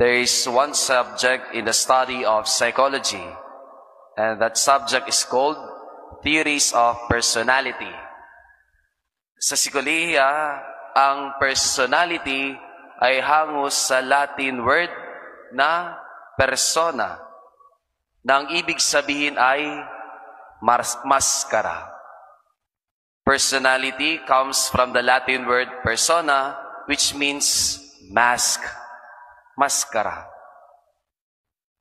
There is one subject in the study of psychology, and that subject is called Theories of Personality. Sa psikolohiya, ang personality ay hango sa Latin word na persona, na ang ibig sabihin ay maskara. Personality comes from the Latin word persona, which means mask, maskara.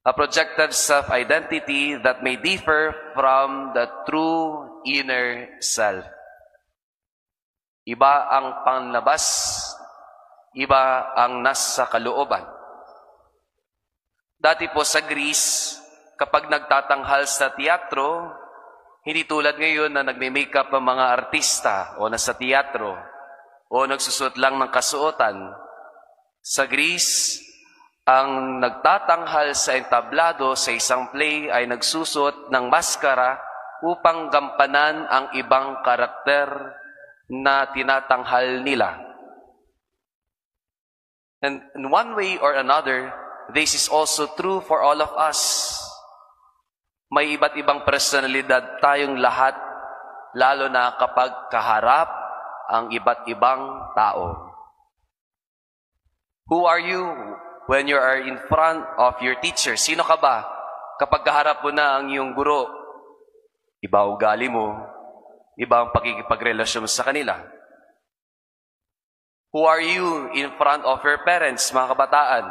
A projected self-identity that may differ from the true inner self. Iba ang panlabas, iba ang nasa kalooban. Dati po sa Greece, kapag nagtatanghal sa teatro, hindi tulad ngayon na nagme-makeup ang mga artista o nasa teatro o nagsusuot lang ng kasuotan. Sa Greece, ang nagtatanghal sa entablado sa isang play ay nagsusuot ng maskara upang gampanan ang ibang karakter na tinatanghal nila. And in one way or another, this is also true for all of us. May iba't ibang personalidad tayong lahat, lalo na kapag kaharap ang iba't ibang tao. Who are you when you are in front of your teacher? Sino ka ba kapag kaharap mo na ang iyong guro? Iba ugali mo, iba ang pakikipagrelasyon mo sa kanila. Who are you in front of your parents, mga kabataan?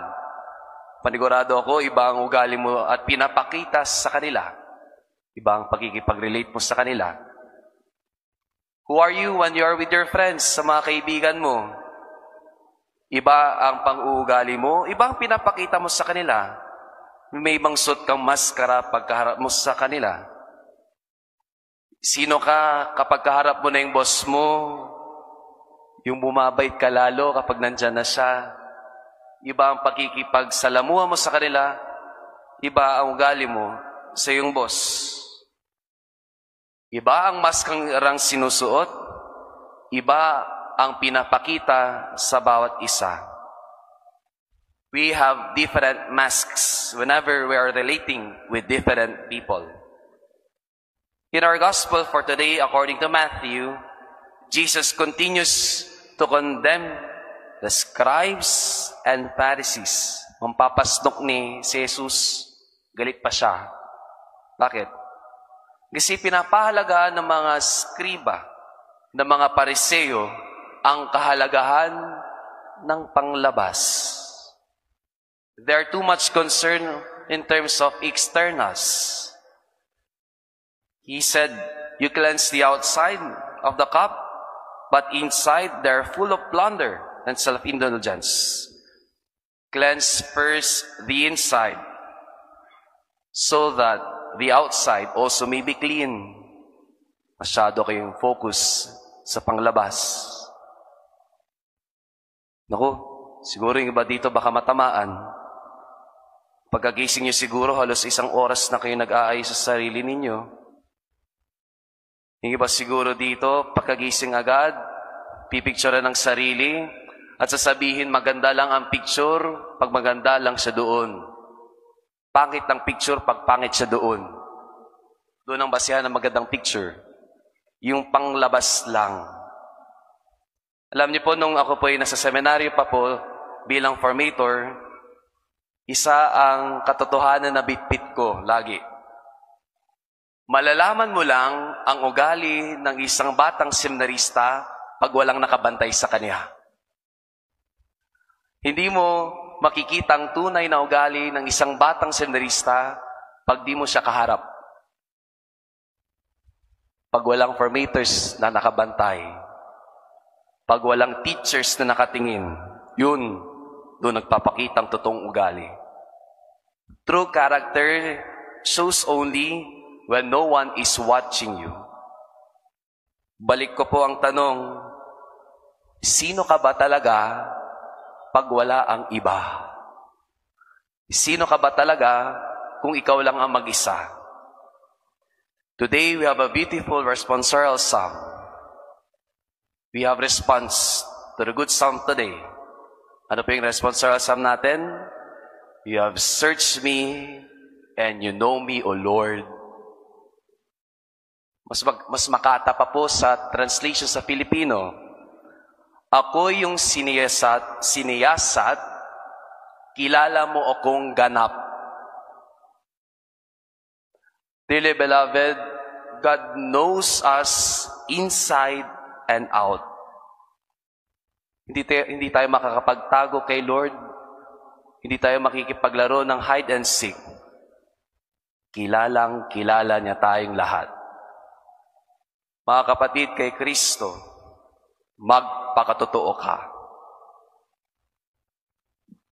Panigurado ako, iba ang ugali mo at pinapakita sa kanila. Iba ang pakikipag-relate mo sa kanila. Who are you when you are with your friends, sa mga kaibigan mo? Iba ang pang-uugali mo, iba ang pinapakita mo sa kanila. May ibang suot kang maskara pagkaharap mo sa kanila. Sino ka kapag kaharap mo na yung boss mo? Yung bumabait ka lalo kapag nandyan na siya. Iba ang pakikipagsalamuha mo sa kanila. Iba ang ugali mo sa iyong boss. Iba ang maskarang sinusuot. Iba ang pinapakita sa bawat isa. We have different masks whenever we are relating with different people. In our gospel for today, according to Matthew, Jesus continues to condemn the scribes and Pharisees. Mampapasnok ni si Jesus, galit pa siya. Bakit? Kasi pinapahalagaan ng mga skriba, ng mga pariseo, ang kahalagahan ng panglabas. They are too much concerned in terms of externals. He said, you cleanse the outside of the cup, but inside they are full of plunder and self-indulgence. Cleanse first the inside, so that the outside also may be clean. Masyado kayong focus sa panglabas. Naku, siguro yung iba dito baka matamaan. Pagkagising nyo siguro, halos 1 oras na kayo nag-aayos sa sarili ninyo. Yung iba siguro dito, pagkagising agad, pipicturean ng sarili, at sasabihin maganda lang ang picture pag maganda lang siya doon. Pangit ng picture pag pangit siya doon. Doon ang basihan ng magandang picture. Yung panglabas lang. Alam niyo po, nung ako po ay nasa seminaryo pa po bilang formator, isa ang katotohanan na bitbit ko lagi. Malalaman mo lang ang ugali ng isang batang seminarista pag walang nakabantay sa kanya. Hindi mo makikita ang tunay na ugali ng isang batang seminarista pag di mo siya kaharap. Pag walang formators na nakabantay, pag walang teachers na nakatingin, yun, doon nagpapakita ang totoong ugali. True character shows only when no one is watching you. Balik ko po ang tanong, sino ka ba talaga pag wala ang iba? Sino ka ba talaga kung ikaw lang ang mag-isa? Today, we have a beautiful responsorial psalm. We have response to the good psalm today. Ano po yung responsorial psalm natin? You have searched me and you know me, O Lord. Mas makata pa po sa translation sa Filipino. Ako yung siniyasat, kilala mo akong ganap. Dearly beloved, God knows us inside and out. Hindi tayo makakapagtago kay Lord. Hindi tayo makikipaglaro ng hide and seek. Kilala niya tayong lahat. Mga kapatid, kay Kristo, magpakatotoo ka.